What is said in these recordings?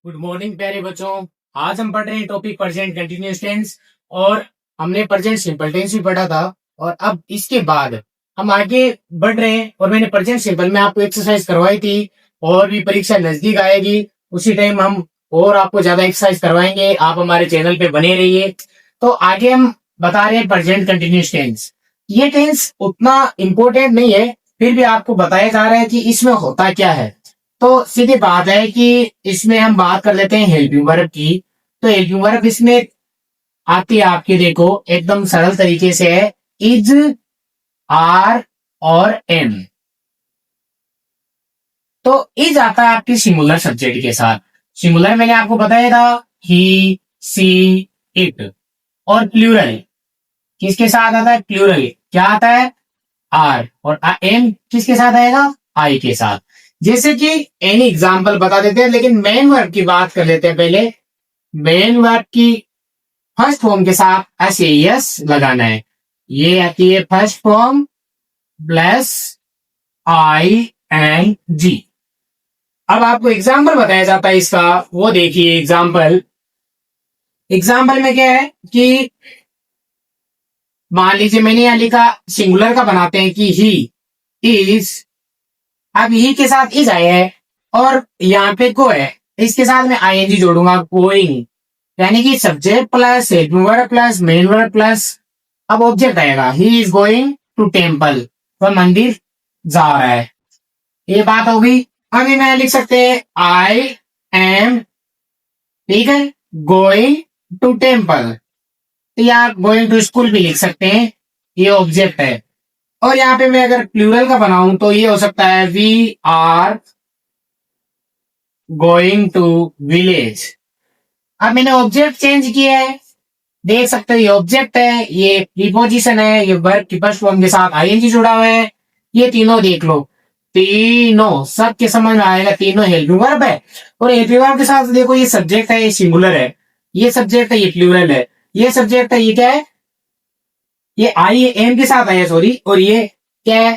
Good morning प्यारे बच्चों। आज हम पढ़ रहे हैं टॉपिक प्रेजेंट कंटिन्यूअस टेंस और हमने प्रेजेंट सिंपल टेंस भी पढ़ा था। और अब इसके बाद हम आगे बढ़ रहे हैं और मैंने प्रेजेंट सिंपल में आपको एक्सरसाइज करवाई थी और भी परीक्षा नजदीक आएगी उसी टाइम हम और आपको ज्यादा एक्सरसाइज करवाएंगे। आप हमारे चैनल पे बने रहिए। तो आगे हम बता रहे हैं प्रेजेंट कंटिन्यूअस टेंस। ये टेंस उतना इम्पोर्टेंट नहीं है, फिर भी आपको बताया जा रहा है कि इसमें होता क्या है। तो सीधी बात है कि इसमें हम बात कर लेते हैं हेल्पिंग वर्ब की। तो हेल्पिंग वर्ब इसमें आती है आपकी, देखो एकदम सरल तरीके से है, इज, आर और एम। तो इज आता है आपकी सिंगुलर सब्जेक्ट के साथ। सिंगुलर मैंने आपको बताया था, ही, सी, इट। और प्लूरल किसके साथ आता है? प्लूरल क्या आता है? आर। और एम किसके साथ आएगा? आई के साथ। जैसे कि एनी एग्जाम्पल बता देते हैं, लेकिन मेन वर्ब की बात कर लेते हैं पहले। मेन वर्ब की फर्स्ट फॉर्म के साथ एस ए एस लगाना है। ये आती है first form plus I N G. अब आपको एग्जाम्पल बताया जाता है इसका, वो देखिए एग्जाम्पल। एग्जाम्पल में क्या है कि मान लीजिए मैंने यहां लिखा, सिंगुलर का बनाते हैं कि ही इज। अब ही के साथ इज आया है और यहाँ पे को है, इसके साथ मैं आईएनजी जोड़ूंगा, गोइंग। यानी कि subject plus helping verb plus main verb plus अब ऑब्जेक्ट आएगा। He is going to temple, वह मंदिर जा रहा है। ये बात होगी। अभी मैं लिख सकते हैं आई एम, ठीक है, गोइंग टू टेम्पल। तो यहाँ गोइंग टू स्कूल भी लिख सकते हैं, ये ऑब्जेक्ट है। और यहाँ पे मैं अगर प्लूरल का बनाऊं तो ये हो सकता है we are going to village. अब मैंने ऑब्जेक्ट चेंज किया है, देख सकते हो ये ऑब्जेक्ट है, ये प्रीपोजिशन है, ये वर्ब की फर्स्ट फॉर्म के साथ आईएनजी जुड़ा हुआ है। ये तीनों देख लो, तीनों सबके समझ में आएगा, तीनों हेल्पिंग वर्ब है। और हेल्पिंग वर्ब के साथ देखो ये सब्जेक्ट है, ये सिंगुलर है, ये सब्जेक्ट है, ये प्लूरल है, ये सब्जेक्ट है, ये क्या है? ये आई एम के साथ आया, सॉरी। और ये क्या है?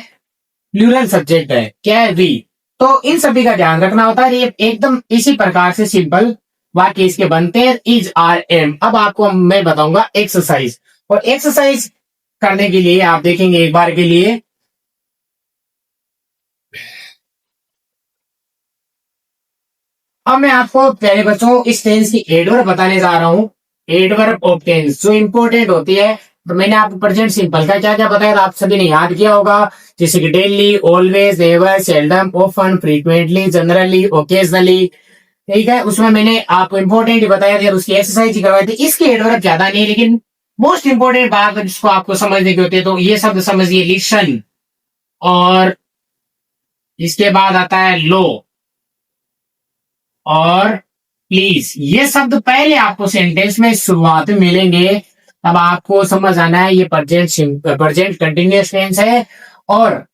प्लूरल सब्जेक्ट है, क्या है? वी। तो इन सभी का ध्यान रखना होता है। ये एकदम इसी प्रकार से सिंपल वाक्य इसके बनते हैं, इज, आर, एम। अब आपको मैं बताऊंगा एक्सरसाइज। और एक्सरसाइज करने के लिए आप देखेंगे एक बार के लिए, अब मैं आपको प्यारे बच्चों इस टेंस की एडवर्ब बताने जा रहा हूं। एडवर्ब ऑफ टेंस जो इंपॉर्टेंट होती है। तो मैंने आपको प्रेजेंट सिंपल का क्या क्या बताया था, आप सभी ने याद किया होगा। जैसे कि daily, always, never, seldom, often, frequently, generally, occasionally. ठीक है, उसमें मैंने आपको इंपॉर्टेंट ही बताया था, उसकी एक्सरसाइज ही करवाई थी। इसकी एडवर्ब ज्यादा नहीं है, लेकिन मोस्ट इंपॉर्टेंट बात जिसको आपको समझने की होती है, तो ये शब्द समझिए, लिसन। और इसके बाद आता है लो और प्लीज। ये शब्द पहले आपको सेंटेंस में शुरुआत में मिलेंगे, तब आपको समझ आना है ये प्रेजेंट कंटिन्यूअस टेंस है। और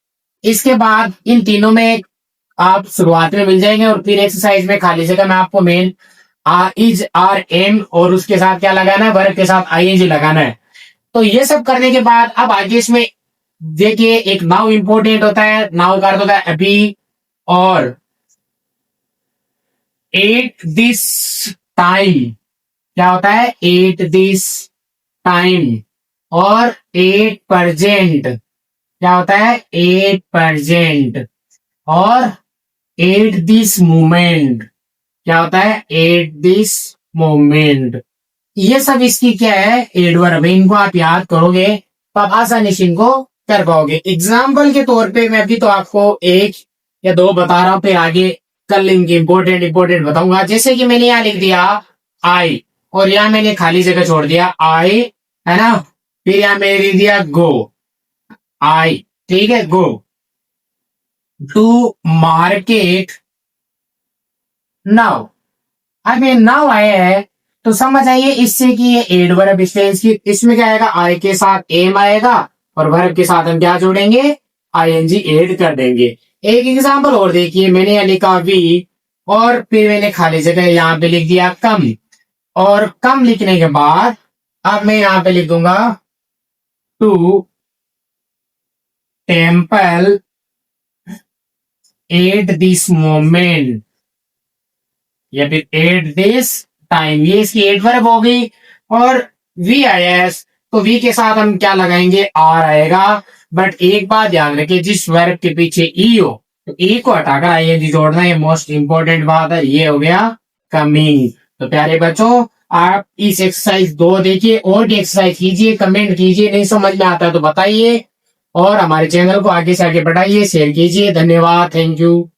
इसके बाद इन तीनों में आप शुरुआत में मिल जाएंगे और फिर एक्सरसाइज में खाली जगह में आपको मेन इज, आर, एम और उसके साथ क्या लगाना है? वर्ब के साथ आईएनजी लगाना है। तो ये सब करने के बाद अब आगे इसमें देखिए, एक नाउ इंपॉर्टेंट होता है। नाउ का अर्थ होता है अभी। और एट दिस टाइम क्या होता है? At this time. और एट परजेंट क्या होता है? At present. और एट दिस मोमेंट क्या होता है? At this moment. ये सब इसकी क्या है? एडवर्ब है। इनको आप याद करोगे तो आप आसानी से इनको कर पाओगे। एग्जाम्पल के तौर पे मैं अभी तो आपको एक या दो बता रहा हूं, फिर आगे कल इनके इंपॉर्टेंट इंपॉर्टेंट बताऊंगा। जैसे कि मैंने यहां लिख दिया आई और यहां मैंने खाली जगह छोड़ दिया आई, है ना। फिर यहां मैंने लिख दिया गो, आई, ठीक है, गो टू मार्केट नाउ। अब ये नाउ आया है तो समझ आइए इससे कि ये एडवर्ब टेंस की, इसमें क्या आएगा? आई के साथ एम आएगा और वर्ब के साथ हम क्या जोड़ेंगे? आईएनजी ऐड कर देंगे। एक एग्जांपल और देखिए, मैंने यहाँ लिखा वी और फिर मैंने खाली जगह यहाँ पे लिख दिया कम। और कम लिखने के बाद अब मैं यहाँ पे लिख दूंगा to temple at this moment. या फिर एट दिस टाइम, ये इसकी एडवर्ब हो गई। और वी आई एस, तो वी के साथ हम क्या लगाएंगे, आर आएगा। बट एक बात ध्यान रखिए, जिस वर्ब के पीछे ई हो तो ई को हटाकर आईएनजी जोड़ना, ये मोस्ट इंपॉर्टेंट बात है। ये हो गया कमिंग। तो प्यारे बच्चों, आप इस एक्सरसाइज 2 देखिए और भी एक्सरसाइज कीजिए, कमेंट कीजिए, नहीं समझ में आता है तो बताइए, और हमारे चैनल को आगे से आगे बढ़ाइए, शेयर कीजिए। धन्यवाद, थैंक यू।